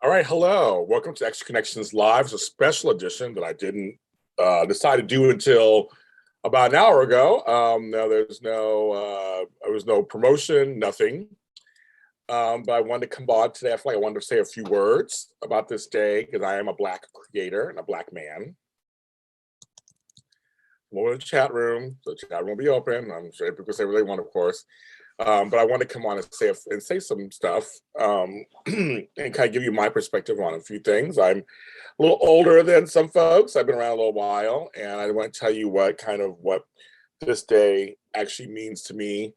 All right, hello. Welcome to Extra Connections Live. It's a special edition that I didn't decide to do until about an hour ago. Now there was no promotion, nothing. But I wanted to come on today. I feel like I wanted to say a few words about this day because I am a Black creator and a Black man. More in the chat room. The chat room will be open. I'm sure people can say what they want, of course. But I want to come on and say some stuff and kind of give you my perspective on a few things. I'm a little older than some folks. I've been around a little while, and I want to tell you what this day actually means to me.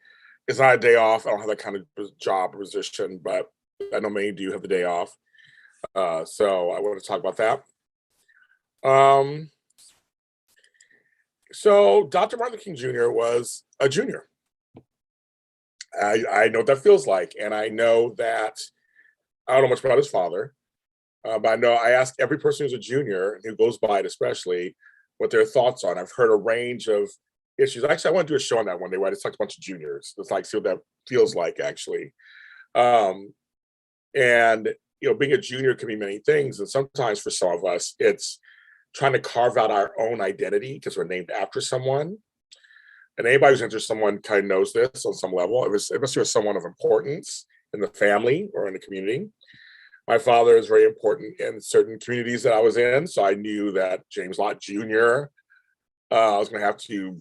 It's not a day off. I don't have that kind of job position, but I know many do have the day off. So I want to talk about that. So Dr. Martin Luther King Jr. was a junior. I know what that feels like, and I know that I don't know much about his father, but I know I ask every person who's a junior and who goes by it, especially, what their thoughts on. I've heard a range of issues. Actually, I want to do a show on that one day where I just talk to a bunch of juniors. It's like see what that feels like, actually. And being a junior can be many things, and sometimes for some of us, it's trying to carve out our own identity because we're named after someone. And anybody who's interested, someone kind of knows this on some level. It must be someone of importance in the family or in the community. My father is very important in certain communities that I was in, so I knew that James Lott Jr. I was going to have to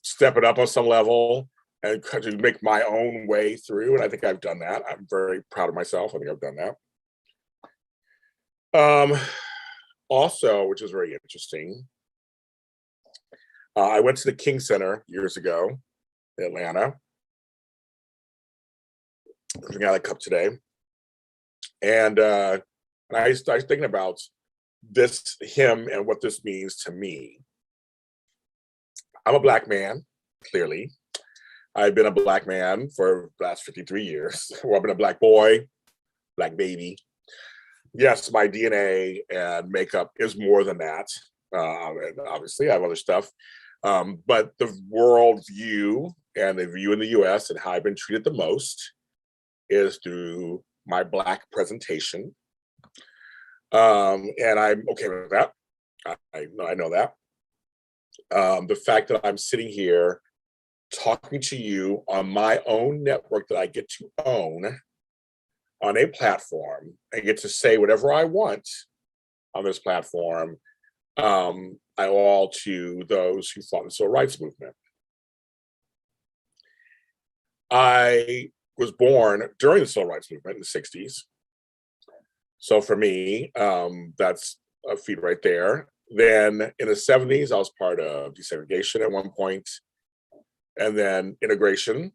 step it up on some level and to make my own way through. And I think I've done that. I'm very proud of myself. I think I've done that. Also, which is very interesting, I went to the King Center years ago in Atlanta. I'm drinking out of the cup today. And I started thinking about him and what this means to me. I'm a Black man, clearly. I've been a Black man for the last 53 years. Well, I've been a Black boy, Black baby. Yes, my DNA and makeup is more than that. And obviously, I have other stuff. But the world view and the view in the US and how I've been treated the most is through my Black presentation. And I'm okay with that. I know that. The fact that I'm sitting here talking to you on my own network that I get to own on a platform and get to say whatever I want on this platform, I owe all to those who fought in the civil rights movement. I was born during the civil rights movement in the 60s. So for me, that's a feat right there. Then in the 70s, I was part of desegregation at one point, and then integration.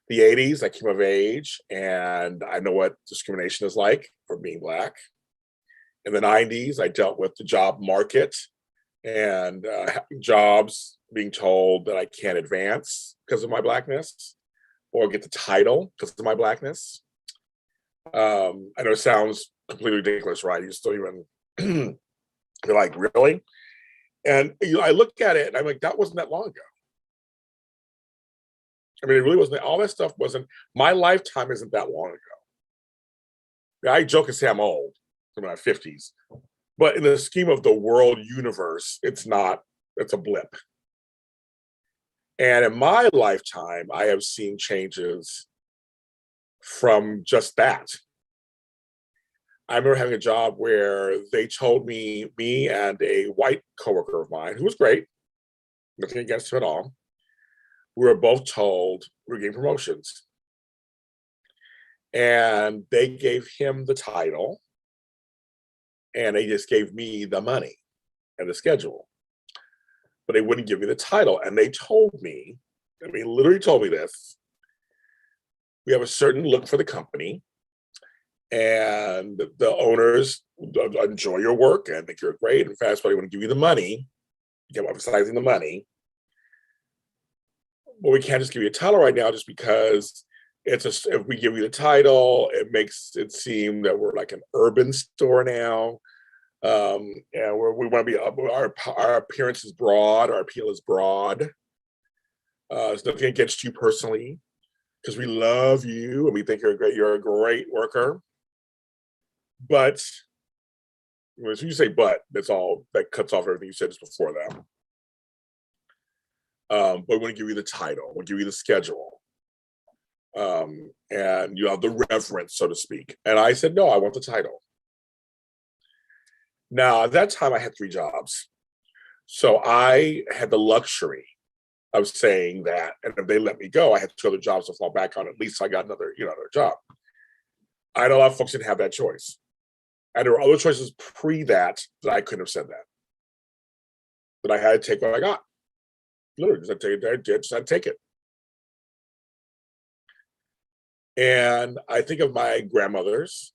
The 80s, I came of age, and I know what discrimination is like for being Black. In the 90s, I dealt with the job market and jobs being told that I can't advance because of my Blackness or get the title because of my Blackness. I know it sounds completely ridiculous, right? You still even, you're like, really? And I look at it and I'm like, that wasn't that long ago. I mean, it really wasn't. All that stuff wasn't. My lifetime isn't that long ago. I joke and say I'm old. I'm in my 50s. But in the scheme of the world universe, it's not. It's a blip. And in my lifetime, I have seen changes from just that. I remember having a job where they told me and a white coworker of mine, who was great, nothing against him at all, we were both told we were getting promotions. And they gave him the title, and they just gave me the money and the schedule. But they wouldn't give me the title. And they told me, I mean, literally told me this, we have a certain look for the company, and the owners enjoy your work and think you're great. In fact, they want to give you the money, kept emphasizing the money. But we can't just give you a title right now just because if we give you the title, it makes it seem that we're like an urban store now. And we want to be, our appearance is broad, our appeal is broad. It's nothing against you personally, because we love you and we think you're a great worker. But when you say but, that's all that cuts off everything you said just before that. But we want to give you the title, we'll give you the schedule, and you have the reference, so to speak. And I said, no, I want the title. Now, at that time, I had 3 jobs. So I had the luxury of saying that, and if they let me go, I had 2 other jobs to fall back on. At least I got another job. I know a lot of folks didn't have that choice. And there were other choices pre that I couldn't have said that. But I had to take what I got. Literally, just I take it. And I think of my grandmothers,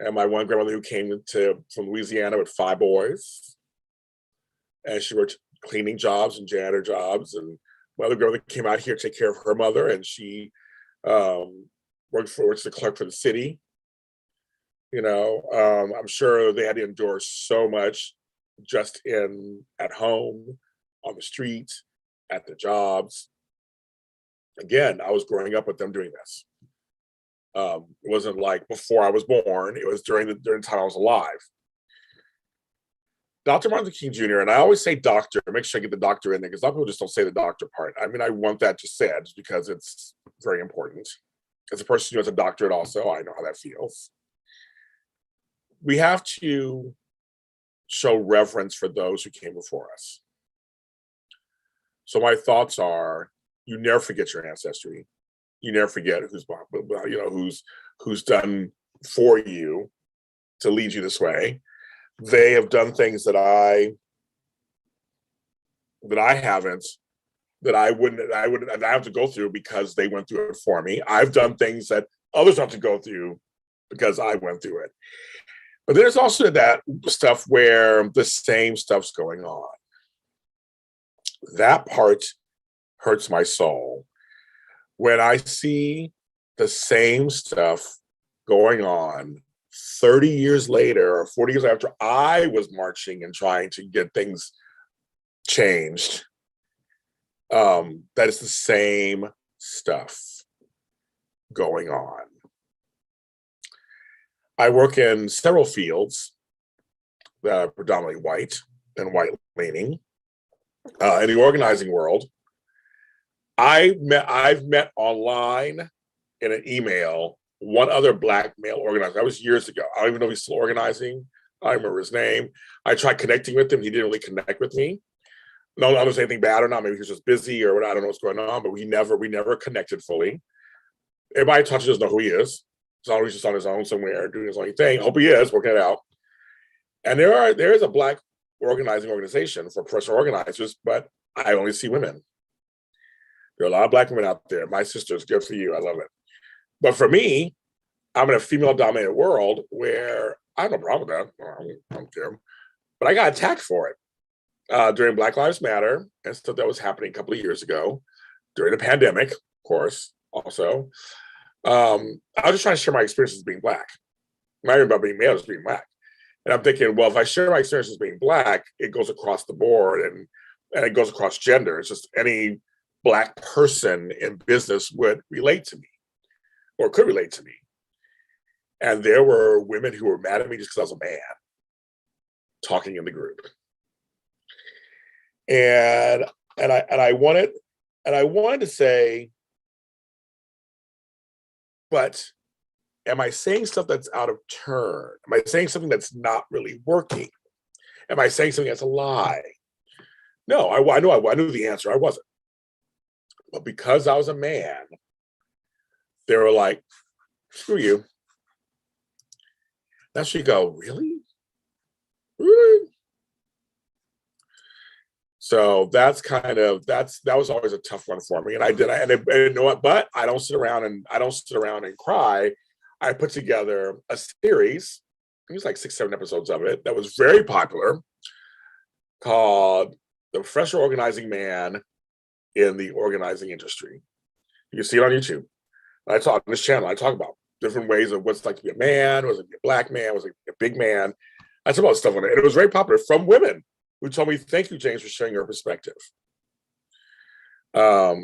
and my one grandmother who came from Louisiana with 5 boys, and she worked cleaning jobs and janitor jobs. And my other grandmother came out here to take care of her mother, and she worked as a clerk for the city. I'm sure they had to endure so much just at home, on the street, at the jobs. Again, I was growing up with them doing this. It wasn't like before I was born. It was during the time I was alive. Dr. Martin Luther King Jr., and I always say doctor, make sure I get the doctor in there, because a lot of people just don't say the doctor part. I mean, I want that just said because it's very important. As a person who has a doctorate also, I know how that feels. We have to show reverence for those who came before us. So my thoughts are, you never forget your ancestry. You never forget who's done for you to lead you this way. They have done things that I haven't, that I have to go through because they went through it for me. I've done things that others have to go through because I went through it. But there's also that stuff where the same stuff's going on. That part hurts my soul. When I see the same stuff going on 30 years later or 40 years after I was marching and trying to get things changed, that is the same stuff going on. I work in several fields that are predominantly white and white-leaning. In the organizing world, I've met online in an email one other Black male organizer. That was years ago. I don't even know if he's still organizing. I don't remember his name. I tried connecting with him. He didn't really connect with me. No, I don't know if anything bad or not. Maybe he was just busy or I don't know what's going on, but we never connected fully. Everybody touches doesn't know who he is. So he's just on his own somewhere doing his own thing. Hope he is working it out. And there is a Black organizing organization for professional organizers, but I only see women. There are a lot of Black women out there. My sisters, good for you. I love it. But for me, I'm in a female-dominated world where I have no problem with that. I don't care. But I got attacked for it during Black Lives Matter and stuff that was happening a couple of years ago, during the pandemic, of course, also. I was just trying to share my experiences being Black. Not even about being male, just being Black. And I'm thinking, well, if I share my experiences being Black, it goes across the board and it goes across gender. It's just any Black person in business would relate to me or could relate to me. And there were women who were mad at me just because I was a man talking in the group. And I wanted to say, but am I saying stuff that's out of turn? Am I saying something that's not really working? Am I saying something that's a lie? No, I knew the answer. I wasn't. But because I was a man, they were like, screw you. Now she go, really? Really? So that was always a tough one for me. And you know what? But I don't sit around and cry. I put together a series, it was like 6-7 episodes of it, that was very popular, called The Professional Organizing Man in the Organizing Industry. You can see it on YouTube. I talk on this channel, I talk about different ways of what it's like to be a man, was it to be a Black man, was it to be a big man? I talk about stuff on it. And it was very popular from women who told me, thank you, James, for sharing your perspective. I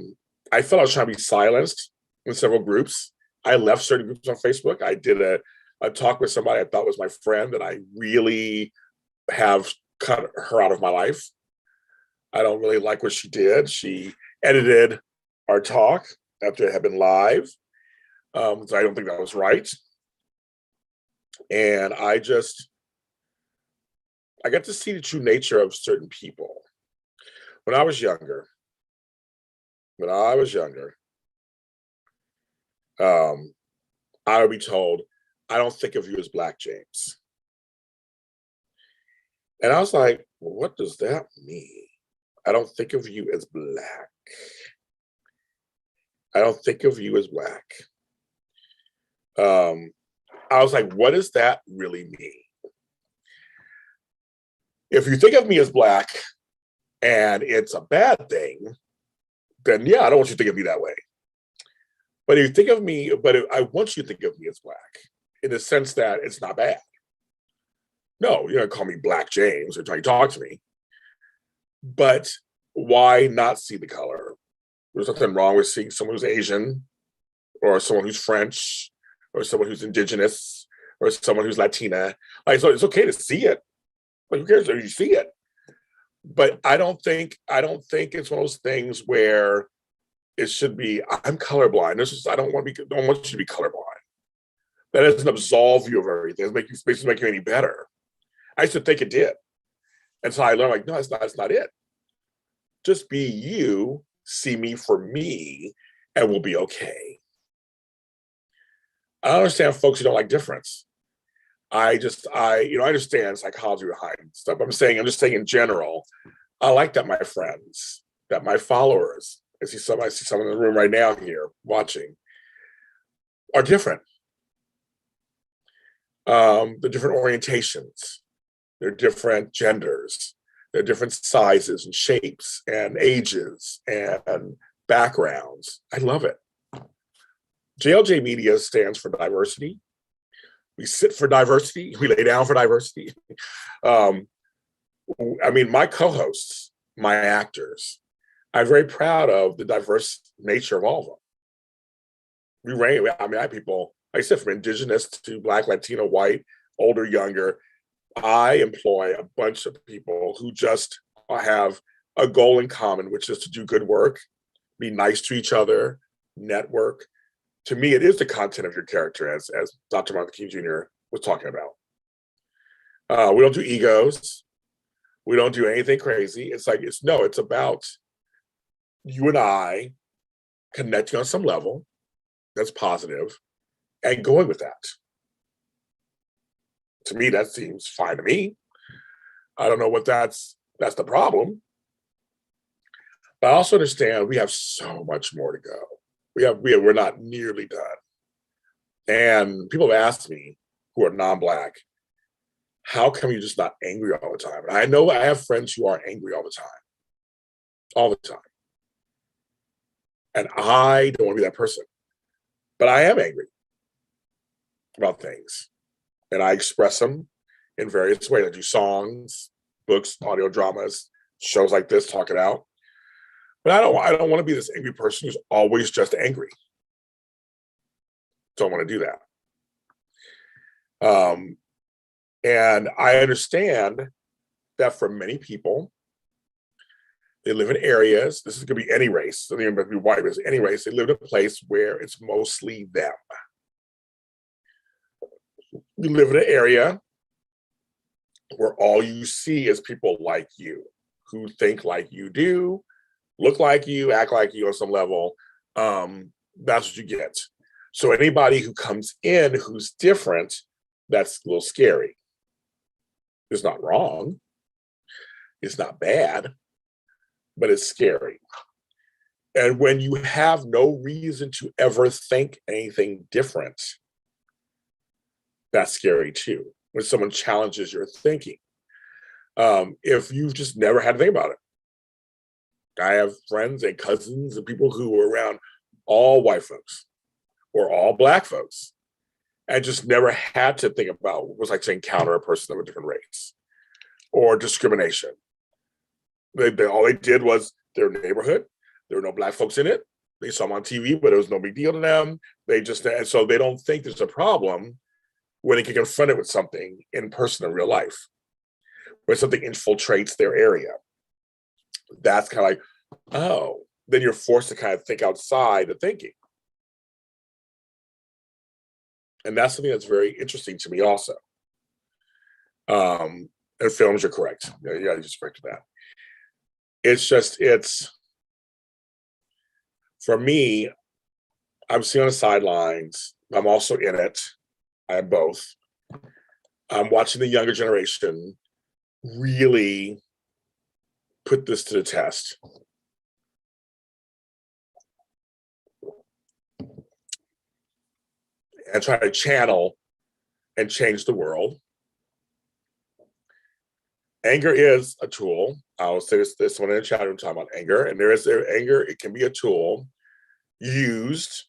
felt I was trying to be silenced in several groups. I left certain groups on Facebook. I did a talk with somebody I thought was my friend that I really have cut her out of my life. I don't really like what she did. She edited our talk after it had been live. So I don't think that was right. And I got to see the true nature of certain people. When I was younger, I would be told, I don't think of you as Black James. And I was like, well, what does that mean? I don't think of you as Black. I don't think of you as Black. I was like, what does that really mean? If you think of me as Black and it's a bad thing, then yeah, I don't want you to think of me that way. But if you think of me, I want you to think of me as Black in the sense that it's not bad. No, you're gonna call me Black James or try to talk to me. But why not see the color? There's nothing wrong with seeing someone who's Asian or someone who's French or someone who's indigenous or someone who's Latina. Like, so it's okay to see it. Like, who cares if you see it? But I don't think it's one of those things where it should be, I'm colorblind. I don't want you to be colorblind. That doesn't absolve you of everything. It doesn't make you any better. I used to think it did. And so I learned, like, no, that's not it. Just be you, see me for me, and we'll be okay. I understand folks who don't like difference. I understand psychology behind stuff. I'm just saying in general, I like that my friends, that my followers, I see some in the room right now here watching, are different. The different orientations, they're different genders, they're different sizes and shapes and ages and backgrounds. I love it. JLJ Media stands for diversity. We sit for diversity. We lay down for diversity. My co-hosts, my actors, I'm very proud of the diverse nature of all of them. I have people, like I said, from indigenous to Black, Latino, white, older, younger. I employ a bunch of people who just have a goal in common, which is to do good work, be nice to each other, network. To me, it is the content of your character, as DrMLKJr was talking about. We don't do egos. We don't do anything crazy. It's about you and I connecting on some level that's positive and going with that. To me, that seems fine to me. I don't know what that's the problem. But I also understand we have so much more to go. We're not nearly done. And people have asked me who are non-Black, how come you're just not angry all the time? And I know I have friends who are angry all the time. And I don't want to be that person. But I am angry about things. And I express them in various ways. I do songs, books, audio dramas, shows like this, talk it out. But I don't want to be this angry person who's always just angry. Don't want to do that. And I understand that for many people, they live in areas, this is going to be any race, so they might be white race, any race, they live in a place where it's mostly them. You live in an area where all you see is people like you, who think like you do, look like you, act like you on some level. That's what you get. So anybody who comes in who's different, that's a little scary. It's not wrong. It's not bad, but it's scary. And when you have no reason to ever think anything different, that's scary too. When someone challenges your thinking. If you've just never had to think about it. I have friends and cousins and people who were around all white folks or all Black folks and just never had to think about what it was like to encounter a person of a different race or discrimination. All they did was their neighborhood. There were no Black folks in it. They saw them on TV, but it was no big deal to them. And so they don't think there's a problem when they get confronted with something in person in real life, where something infiltrates their area. That's kind of like, oh, then you're forced to kind of think outside the thinking. And that's something that's very interesting to me also. And films, you're correct. Yeah, you just corrected that. It's for me, I'm sitting on the sidelines. I'm also in it. I am both. I'm watching the younger generation really put this to the test. And try to channel and change the world. Anger is a tool. I'll say this one in the chat room talking about anger. And anger, it can be a tool used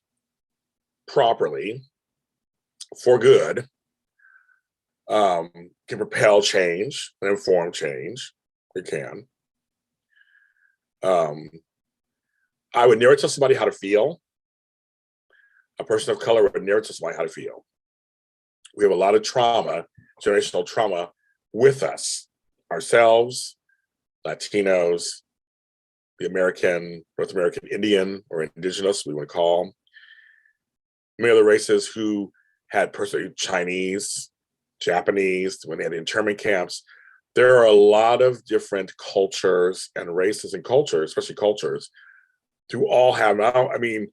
properly for good, can propel change and inform change. It can. I would never tell somebody how to feel. A person of color would never tell somebody how to feel. We have a lot of trauma, generational trauma with us, ourselves, Latinos, the North American Indian or indigenous, we want to call them. Many other races who had personally Chinese, Japanese, when they had the internment camps. There are a lot of different cultures and races and cultures, especially cultures, to all have now. I mean,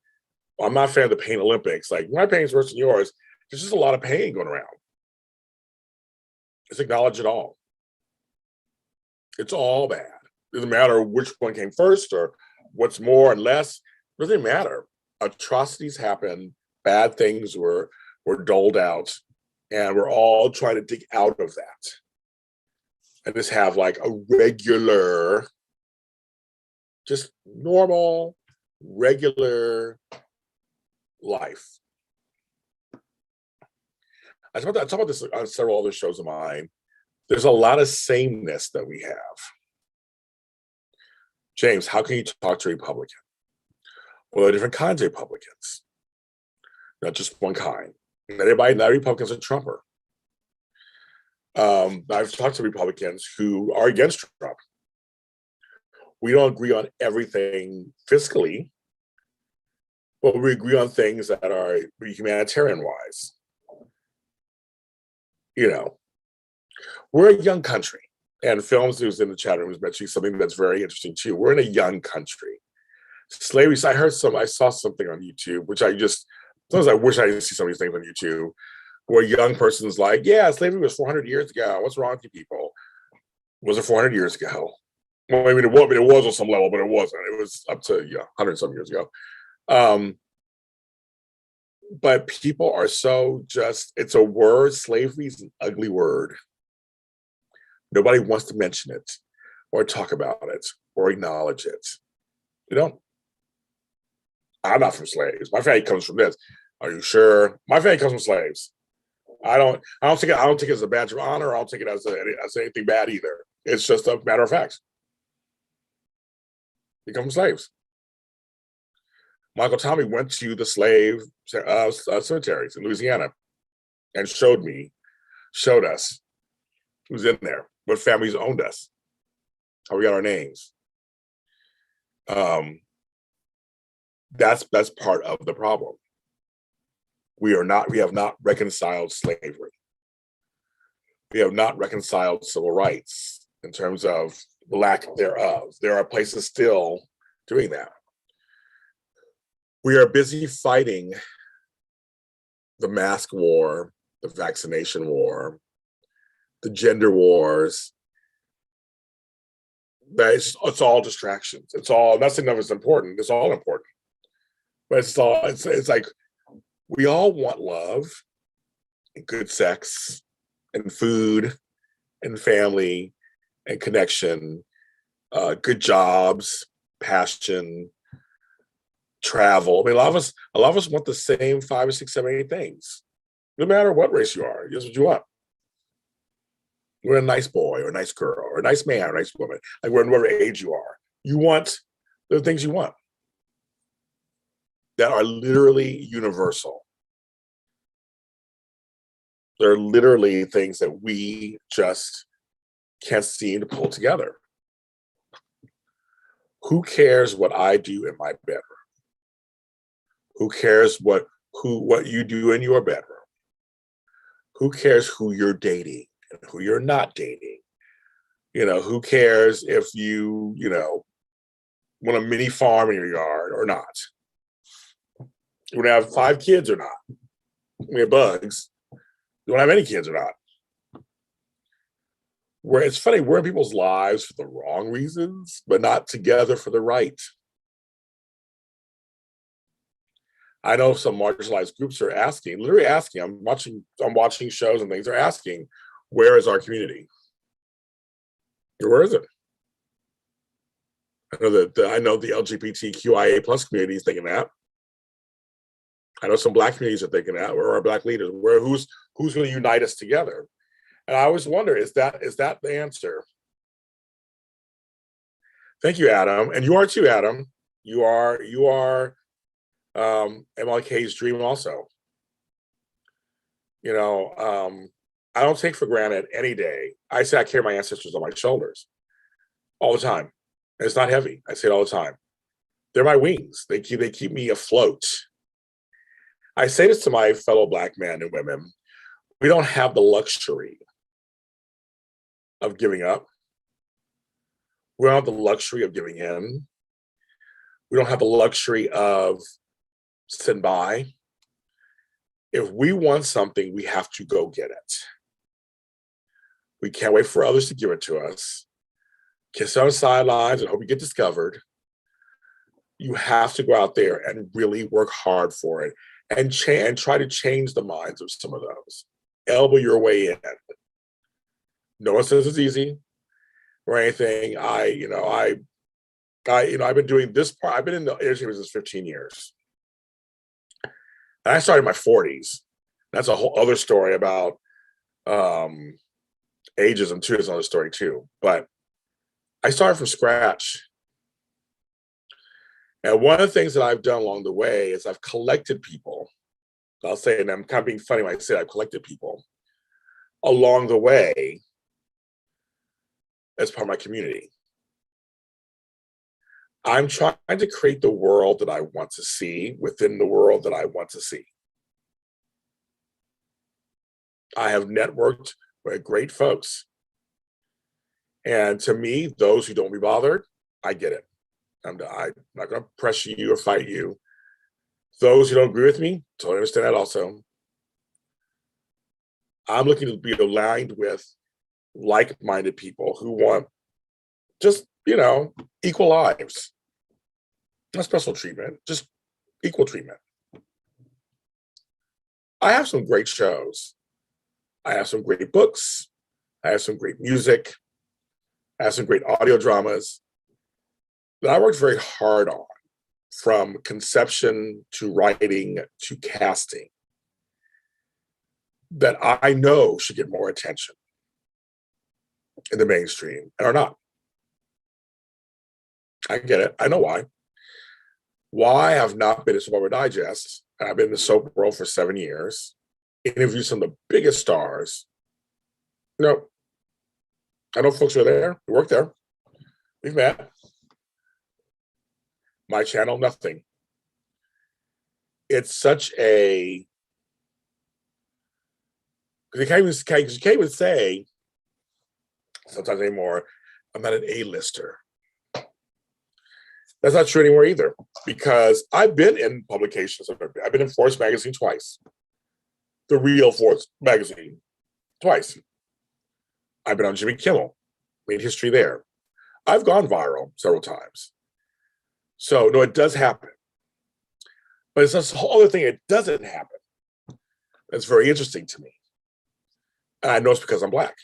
I'm not a fan of the pain Olympics. Like, my pain's worse than yours. There's just a lot of pain going around. Let's acknowledge it all. It's all bad. It doesn't matter which one came first or what's more and less. It doesn't matter. Atrocities happen. Bad things were doled out. And we're all trying to dig out of that. And just have like a regular, just normal, regular life. I talk about this on several other shows of mine. There's a lot of sameness that we have. James, how can you talk to a Republican? Well, there are different kinds of Republicans, not just one kind. Not Republicans are Trumper. I've talked to Republicans who are against Trump. We don't agree on everything fiscally, but we agree on things that are humanitarian-wise. You know, we're a young country, and Films, who's in the chat room, is mentioning something that's very interesting too. We're in a young country. Slavery, I saw something on YouTube, which sometimes I wish I didn't see some of these things on YouTube, where a young person's like, yeah, slavery was 400 years ago. What's wrong with you people? Was it 400 years ago? Well, I mean, it was on some level, but it wasn't. It was up to 100 some years ago. But people are so it's a word. Slavery is an ugly word. Nobody wants to mention it or talk about it or acknowledge it. You don't. I'm not from slaves. My family comes from this. Are you sure? My family comes from slaves. I don't take it as a badge of honor. I don't take it as anything bad either. It's just a matter of fact. They come from slaves. Michael Tommy went to the slave cemeteries in Louisiana and showed us who's in there, what families owned us, how we got our names. That's part of the problem. We have not reconciled slavery. We have not reconciled civil rights in terms of the lack thereof. There are places still doing that. We are busy fighting the mask war, the vaccination war, the gender wars. It's all distractions. It's all, nothing of it's important. It's all important. But it's like, we all want love and good sex and food and family and connection, good jobs, passion, travel. I mean, a lot of us want the same 5 or 6, 7, 8 things. No matter what race you are, here's what you want. You're a nice boy or a nice girl or a nice man or a nice woman. Like, whatever age you are, you want the things you want that are literally universal. They're literally things that we just can't seem to pull together. Who cares what I do in my bedroom? Who cares what you do in your bedroom? Who cares who you're dating and who you're not dating? Who cares if you want a mini farm in your yard or not? You want to have 5 kids or not? We have bugs. You don't have any kids or not. Where it's funny, we're in people's lives for the wrong reasons, but not together for the right. I know some marginalized groups are asking, literally asking. I'm watching shows and things. They're asking, where is our community? Where is it? I know the LGBTQIA plus community is thinking that. I know some Black communities are thinking that. Where are our Black leaders? Who's going to unite us together? And I always wonder, is that the answer? Thank you, Adam. And you are too, Adam. You are MLK's dream also. I don't take for granted any day. I say I carry my ancestors on my shoulders all the time. And it's not heavy. I say it all the time. They're my wings. They keep me afloat. I say this to my fellow Black men and women. We don't have the luxury of giving up. We don't have the luxury of giving in. We don't have the luxury of sitting by. If we want something, we have to go get it. We can't wait for others to give it to us. Can't sit on the sidelines and hope we get discovered. You have to go out there and really work hard for it and try to change the minds of some of those. Elbow your way in. No one says it's easy or anything. I've been doing this part. I've been in the industry business 15 years. And I started in my 40s. That's a whole other story about ageism too. Is another story too. But I started from scratch. And one of the things that I've done along the way is I've collected people. I'll say, and I'm kind of being funny when I say I've collected people along the way as part of my community. I'm trying to create the world that I want to see within the world that I want to see. I have networked with great folks. And to me, those who don't be bothered, I get it. I'm not going to pressure you or fight you. Those who don't agree with me, totally understand that also. I'm looking to be aligned with like-minded people who want just, equal lives. Not special treatment, just equal treatment. I have some great shows. I have some great books. I have some great music. I have some great audio dramas that I worked very hard on, from conception to writing to casting, that I know should get more attention in the mainstream and are not. I get it. I know why. Why I have not been in Soap Opera Digest, and I've been in the soap world for 7 years, interviewed some of the biggest stars. I know folks who are there, who work there. We've met. My channel, nothing. It's such a, because you can't even say sometimes anymore, I'm not an A-lister. That's not true anymore either, because I've been in publications. I've been in Force magazine twice. The real Force magazine twice. I've been on Jimmy Kimmel, made history there. I've gone viral several times. So no, it does happen. But it's this whole other thing, it doesn't happen. That's very interesting to me. And I know it's because I'm Black.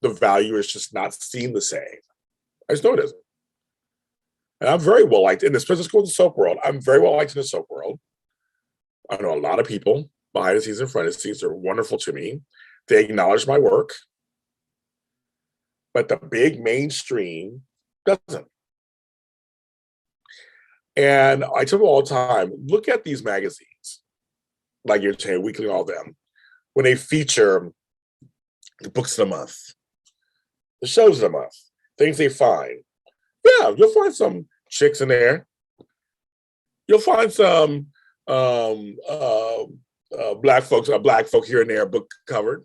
The value is just not seen the same. I just know it isn't. And I'm very well liked in this business, called the soap world. I'm very well liked in the soap world. I know a lot of people behind the scenes and front of the scenes are wonderful to me. They acknowledge my work. But the big mainstream doesn't. And I tell them all the time, look at these magazines, like you're saying, Weekly and all them. when they feature the books of the month, the shows of the month, things they find. Yeah, you'll find some chicks in there. You'll find some black folk here and there, book covered,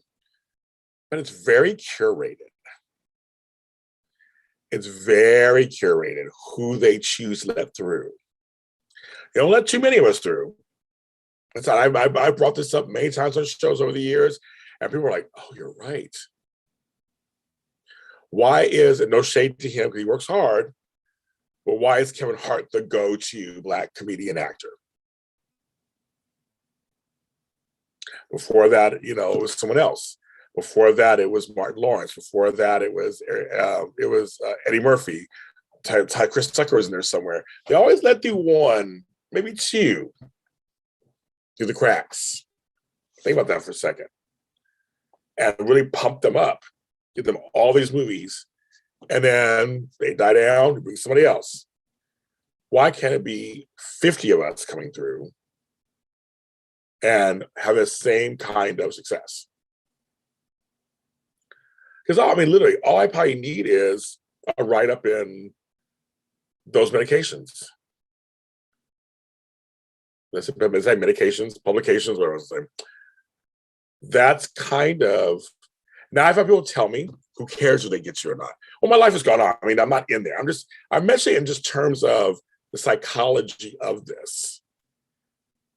but it's very curated. It's very curated who they choose to let through. They don't let too many of us through. I brought this up many times on shows over the years, and people are like, "Oh, you're right." Why is it, no shade to him because he works hard, but why is Kevin Hart the go-to Black comedian actor? Before that, it was someone else. Before that, it was Martin Lawrence. Before that, it was Eddie Murphy. Chris Tucker was in there somewhere. They always let through one, maybe two, through the cracks. Think about that for a second. And really pump them up, give them all these movies, and then they die down, bring somebody else. Why can't it be 50 of us coming through and have the same kind of success? Because literally, all I probably need is a write-up in those medications. Let's say medications, publications, whatever I was saying. That's kind of, now if people tell me, who cares if they get you or not? Well, my life has gone on. I'm not in there. I'm mentioning in just terms of the psychology of this,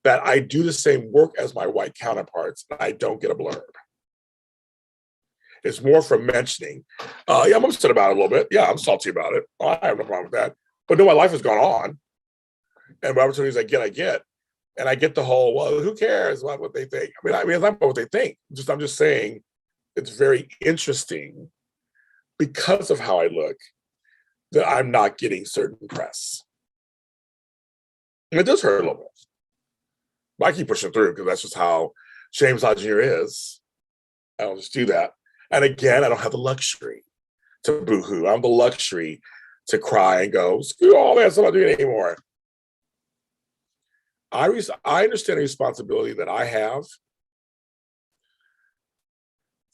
that I do the same work as my white counterparts, and I don't get a blurb. It's more from mentioning. Yeah, I'm upset about it a little bit. Yeah, I'm salty about it. I have no problem with that. But no, my life has gone on. And what opportunities I get. And I get the whole, well, who cares about what they think? It's not about what they think. I'm just saying it's very interesting because of how I look that I'm not getting certain press. And it does hurt a little bit. But I keep pushing through because that's just how James Lott Jr. is. I'll just do that. And again, I don't have the luxury to boo-hoo. I have the luxury to cry and go, screw all that, I'm not doing it anymore. I understand the responsibility that I have.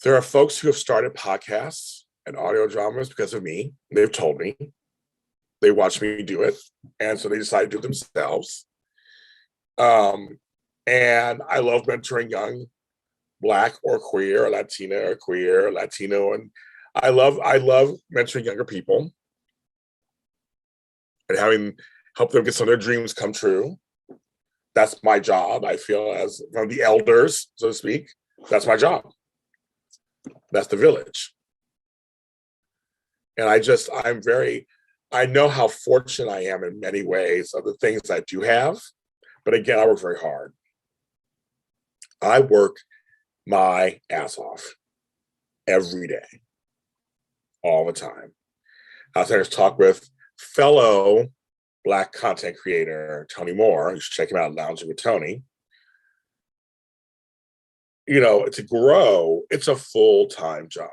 There are folks who have started podcasts and audio dramas because of me. They've told me. They watched me do it. And so they decided to do it themselves. And I love mentoring young Black or queer or Latina or queer or Latino. And I love mentoring younger people and help them get some of their dreams come true. That's my job. I feel as one of the elders, so to speak, that's my job. That's the village. And I know how fortunate I am in many ways of the things I do have. But again, I work very hard. I work my ass off every day, all the time. I was talk with fellow Black content creator Tony Moore. You should check him out, Lounging with Tony. To grow, it's a full-time job.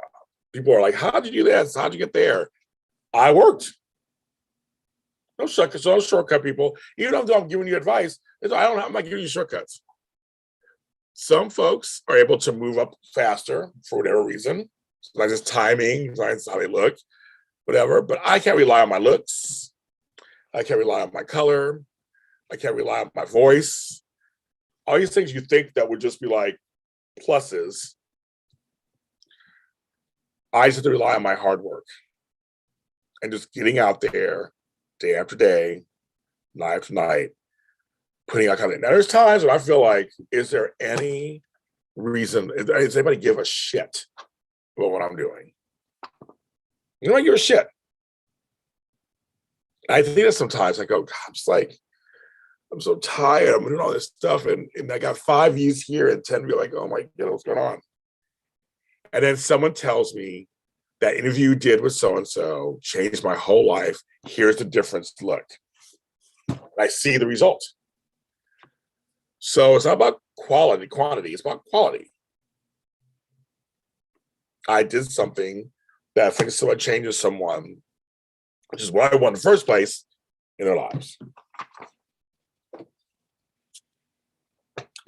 People are like, how'd you do this? How'd you get there? I worked. No shortcut, people. Even though I'm giving you advice, I'm not giving you shortcuts. Some folks are able to move up faster for whatever reason. Sometimes it's timing, sometimes it's how they look, whatever. But I can't rely on my looks. I can't rely on my color. I can't rely on my voice. All these things you think that would just be like pluses. I just have to rely on my hard work and just getting out there day after day, night after night, putting out content. Now, there's times when I feel like, is there any reason, does anybody give a shit about what I'm doing? You don't give a shit. I think that sometimes I go, God, I'm so tired. I'm doing all this stuff. And I got 5 views here and 10 be like, oh my God, what's going on? And then someone tells me that interview you did with so-and-so changed my whole life. Here's the difference. Look, I see the result. So it's not about quantity. It's about quality. I did something that I think someone changes someone, which is what I want in the first place in their lives.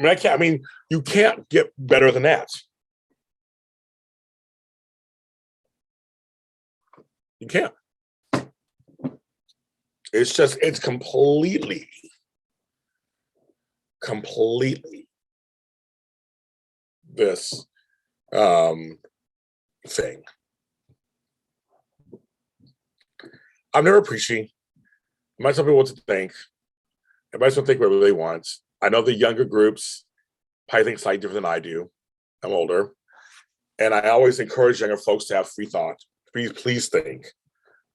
I mean, you can't get better than that. You can't. It's completely this thing. I'm never preaching. I might tell people what to think. Everybody's gonna think what they want. I know the younger groups probably think slightly different than I do. I'm older. And I always encourage younger folks to have free thought. Please think.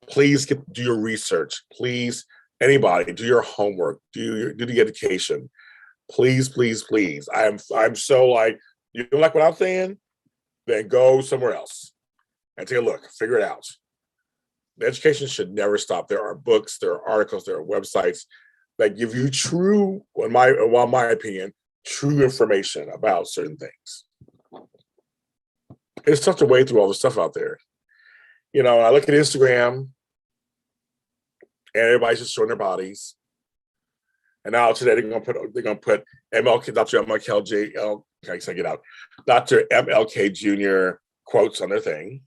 Please do your research. Please, anybody, do your homework. Do the education. Please, please, please. I'm so like, you don't like what I'm saying? Then go somewhere else and take a look. Figure it out. The education should never stop. There are books, there are articles, there are websites that give you true, in my opinion, true information about certain things. It's tough to wade through all the stuff out there. You know, I look at Instagram and everybody's just showing their bodies. And now today they're gonna put DrMLKJr, I can get out, DrMLKJr quotes on their thing.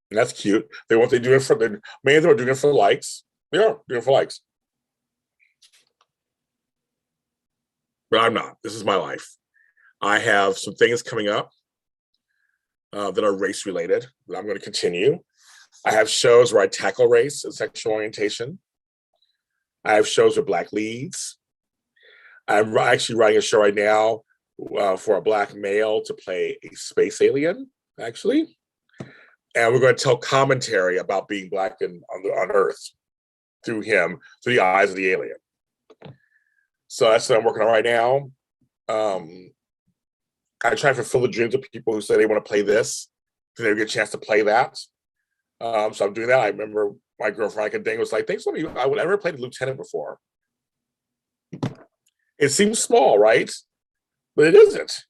And that's cute. Many of them are doing it for likes. They are doing it for likes. But I'm not. This is my life. I have some things coming up that are race related that I'm going to continue. I have shows where I tackle race and sexual orientation. I have shows with Black leads. I'm actually writing a show right now for a Black male to play a space alien, actually. And we're going to tell commentary about being Black on Earth through the eyes of the alien. So that's what I'm working on right now. I try to fulfill the dreams of people who say they want to play this, so they get a chance to play that. So I'm doing that. I remember my girlfriend, Dang, was like, thanks for me. I would ever played a lieutenant before. It seems small, right? But it isn't.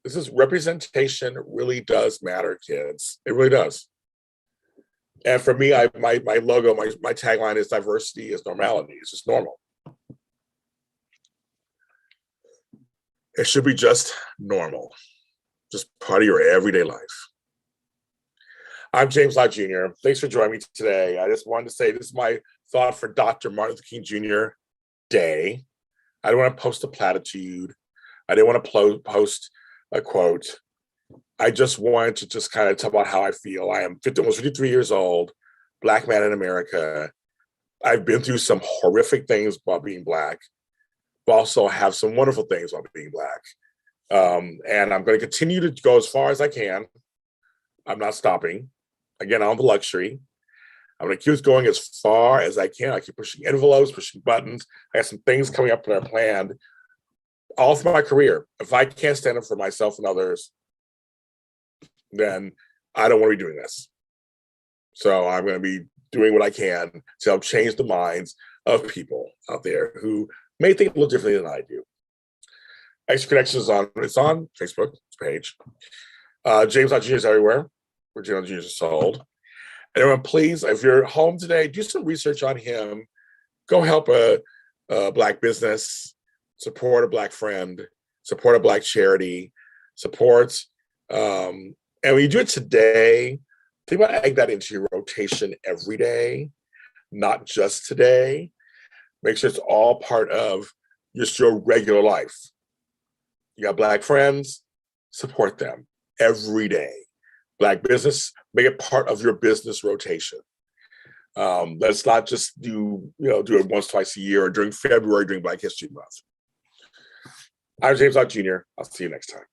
This is representation really does matter, kids. It really does. And for me, my logo, my tagline is diversity is normality. It's just normal. It should be just normal, just part of your everyday life. I'm James Lott Jr. Thanks for joining me today. I just wanted to say this is my thought for Dr. Martin Luther King Jr. Day. I don't want to post a platitude. I didn't want to post a quote. I just wanted to just kind of talk about how I feel. I am almost 53 years old, Black man in America. I've been through some horrific things while being Black, but also have some wonderful things while being Black. And I'm going to continue to go as far as I can. I'm not stopping. Again, I don't have the luxury. I'm going to keep going as far as I can. I keep pushing envelopes, pushing buttons. I have some things coming up that are planned all through my career. If I can't stand up for myself and others, then I don't want to be doing this. So I'm going to be doing what I can to help change the minds of people out there who may think a little differently than I do. Extra Connections it's on Facebook page. James Lott Jr. is everywhere where James Lott Jr. is sold. And everyone, please, if you're home today, do some research on him. Go help a Black business, support a Black friend, support a Black charity, and when you do it today, think about adding that into your rotation every day, not just today. Make sure it's all part of just your regular life. You got Black friends, support them every day. Black business, make it part of your business rotation. Let's not just do it once, twice a year or during February, during Black History Month. I'm James Lott Jr. I'll see you next time.